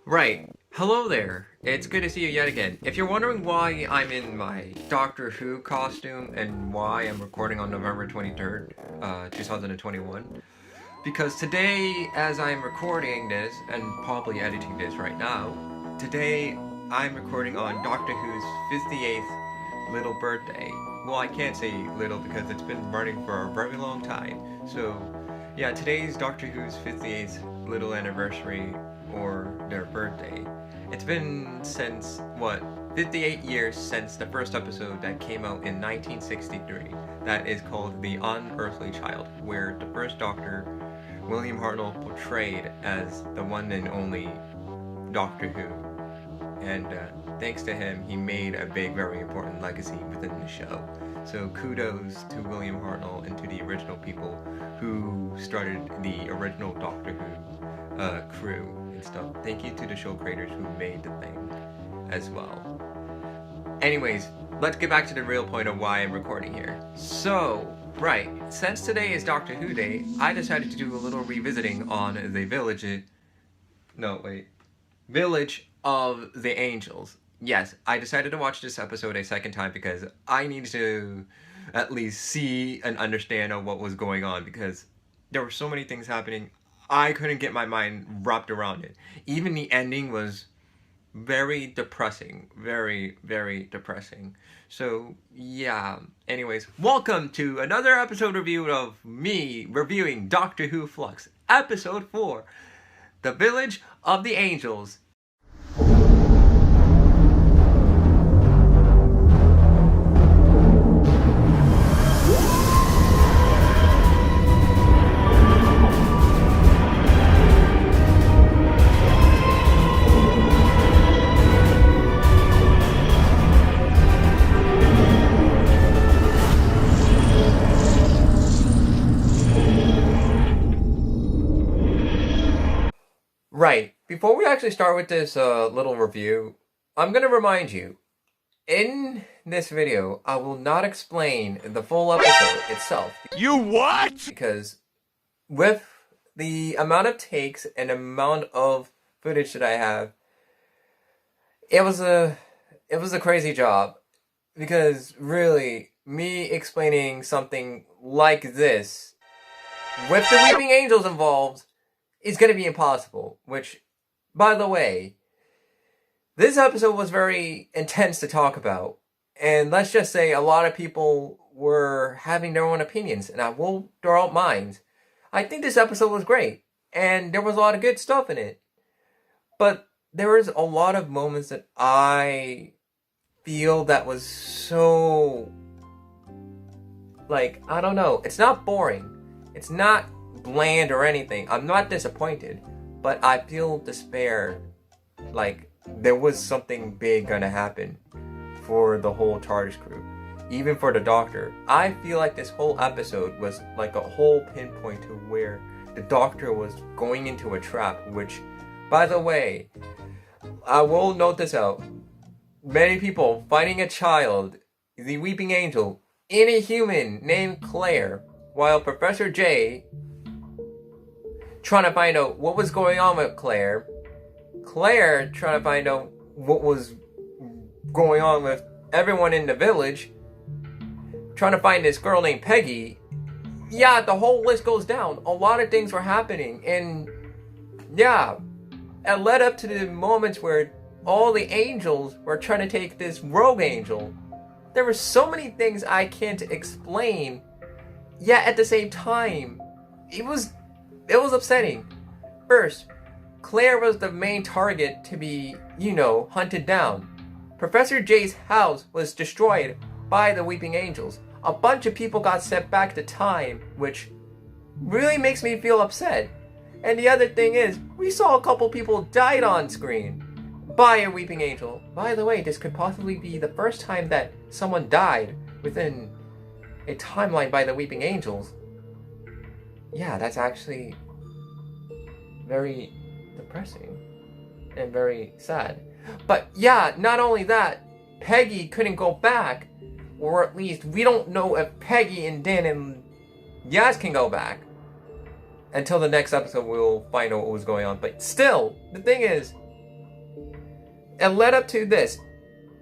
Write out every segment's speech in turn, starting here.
Right. Hello there. It's good to see you yet again. If you're wondering why I'm in my Doctor Who costume and why I'm recording on November 23rd, 2021, because today, as I'm recording this, and probably editing this right now, today I'm recording on Doctor Who's 58th little birthday. Well, I can't say little because it's been running for a very long time. So, yeah, today's Doctor Who's 58th little anniversary or their birthday. It's been since, 58 years since the first episode that came out in 1963 that is called The Unearthly Child, where the first Doctor, William Hartnell, portrayed as the one and only Doctor Who. And thanks to him, he made a big, very important legacy within the show. So kudos to William Hartnell and to the original people who started the original Doctor Who crew and stuff. Thank you to the show creators who made the thing as well. Anyways, let's get back to the real point of why I'm recording here. So, right, since today is Doctor Who Day, I decided to do a little revisiting on the Village of the Angels. Yes, I decided to watch this episode a second time because I needed to at least see and understand of what was going on, because there were so many things happening. I couldn't get my mind wrapped around it. Even the ending was very depressing. Very, very depressing. So, yeah. Anyways, welcome to another episode review of me reviewing Doctor Who Flux. Episode 4. The Village of the Angels. Right, before we actually start with this little review, I'm going to remind you, in this video, I will not explain the full episode itself. You what? Because with the amount of takes and amount of footage that I have, it was a crazy job. Because really, me explaining something like this, with the Weeping Angels involved, is going to be impossible. Which, by the way, this episode was very intense to talk about. And let's just say a lot of people were having their own opinions, and I will throw out mine. I think this episode was great, and there was a lot of good stuff in it. But there was a lot of moments that I feel that was so, like, I don't know. It's not boring. It's not bland or anything. I'm not disappointed, but I feel despair. Like, there was something big gonna happen for the whole TARDIS crew, even for the Doctor. I feel like this whole episode was like a whole pinpoint to where the Doctor was going into a trap, which, by the way, I will note this out. Many people finding a child, the Weeping Angel, in a human named Claire, while Professor J trying to find out what was going on with Claire trying to find out what was going on with everyone in the village, trying to find this girl named Peggy. Yeah, the whole list goes down. A lot of things were happening, and yeah, it led up to the moments where all the angels were trying to take this rogue angel. There were so many things I can't explain, yet at the same time, it was upsetting. First, Claire was the main target to be, hunted down. Professor J's house was destroyed by the Weeping Angels. A bunch of people got sent back to time, which really makes me feel upset. And the other thing is, we saw a couple people died on screen by a Weeping Angel. By the way, this could possibly be the first time that someone died within a timeline by the Weeping Angels. Yeah, that's actually very depressing and very sad. But yeah, not only that, Peggy couldn't go back, or at least we don't know if Peggy and Dan and Yaz can go back. Until the next episode, we'll find out what was going on. But still, the thing is, it led up to this,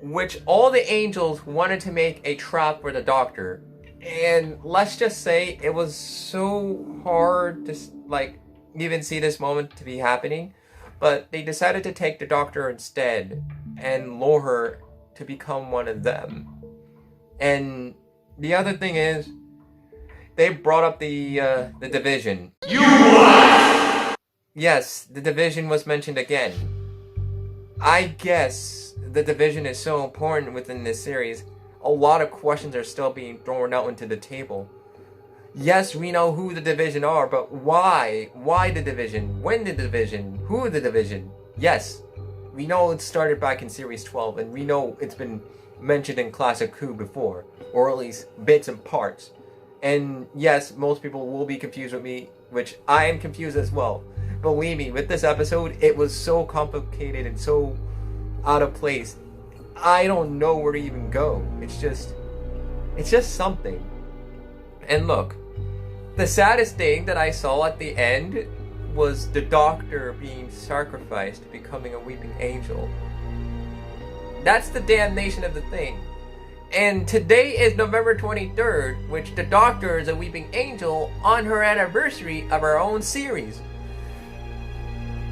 which all the angels wanted to make a trap for the Doctor. And let's just say it was so hard to, like, even see this moment to be happening. But they decided to take the Doctor instead and lure her to become one of them. And the other thing is, they brought up the division. You what? Yes, the division was mentioned again. I guess the division is so important within this series. A lot of questions are still being thrown out into the table. Yes, we know who the division are, but why? Why the division? When the division? Who the division? Yes, we know it started back in series 12, and we know it's been mentioned in Classic Who before, or at least bits and parts. And yes, most people will be confused with me, which I am confused as well. Believe me, with this episode, it was so complicated and so out of place. I don't know where to even go. It's just something. And look, the saddest thing that I saw at the end was the Doctor being sacrificed, becoming a weeping angel. That's the damnation of the thing. And today is November 23rd, which the Doctor is a weeping angel on her anniversary of her own series.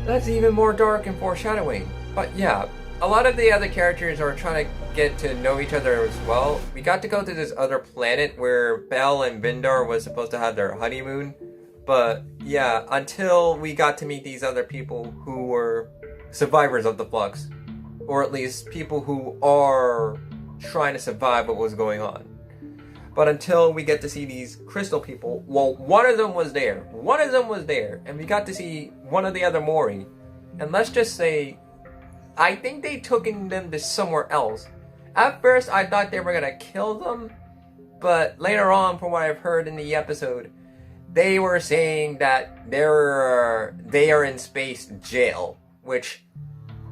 That's even more dark and foreshadowing. But yeah, a lot of the other characters are trying to get to know each other as well. We got to go to this other planet where Belle and Vindar was supposed to have their honeymoon. But yeah, until we got to meet these other people who were survivors of the Flux. Or at least people who are trying to survive what was going on. But until we get to see these crystal people, well, one of them was there. And we got to see one of the other Mori. And let's just say, I think they took them to somewhere else. At first, I thought they were gonna kill them. But later on, from what I've heard in the episode, they were saying that they are in space jail. Which,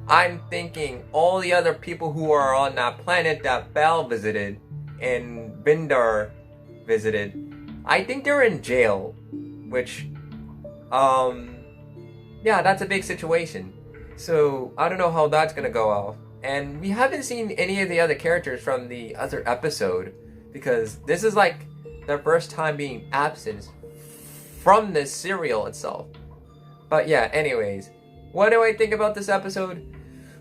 I'm thinking all the other people who are on that planet that Belle visited and Vindar visited, I think they're in jail. Which, yeah, that's a big situation. So, I don't know how that's gonna go off. And we haven't seen any of the other characters from the other episode, because this is like their first time being absent from this serial itself. But yeah, anyways, what do I think about this episode?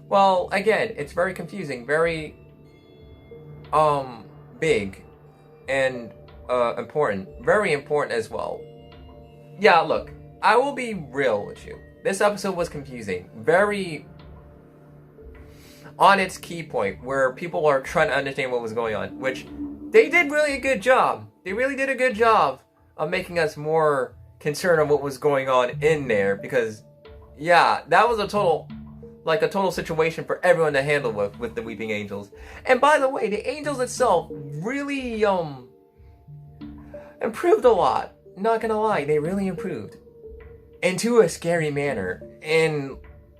Well, again, it's very confusing, very big and important, very important as well. Yeah, look, I will be real with you. This episode was confusing, very on its key point where people are trying to understand what was going on, which they did really a good job. They really did a good job of making us more concerned of what was going on in there, because yeah, that was a total situation for everyone to handle with the Weeping Angels. And by the way, the Angels itself really improved a lot. Not gonna lie, they really improved into a scary manner. And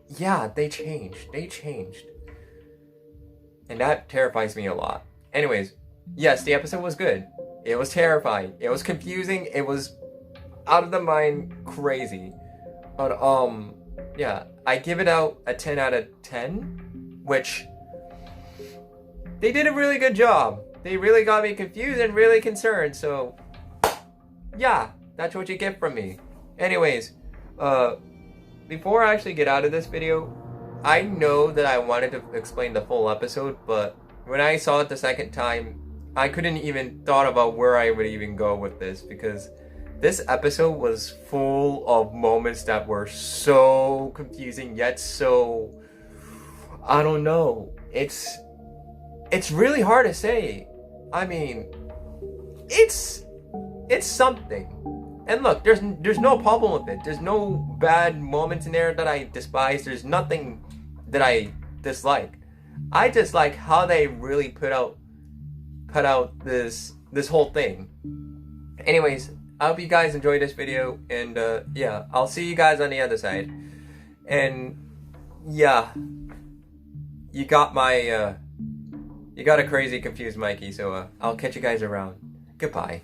yeah, they changed. And that terrifies me a lot. Anyways, yes, the episode was good. It was terrifying. It was confusing. It was out of the mind crazy. But yeah, I give it out a 10 out of 10, which they did a really good job. They really got me confused and really concerned. So yeah, that's what you get from me. Anyways, before I actually get out of this video, I know that I wanted to explain the full episode, but when I saw it the second time, I couldn't even thought about where I would even go with this, because this episode was full of moments that were so confusing, yet so, I don't know, it's really hard to say. I mean, it's something. And look, there's no problem with it. There's no bad moments in there that I despise. There's nothing that I dislike. I just like how they really put out this whole thing. Anyways, I hope you guys enjoyed this video, and yeah, I'll see you guys on the other side. And yeah, you got a crazy confused Mikey, so I'll catch you guys around. Goodbye.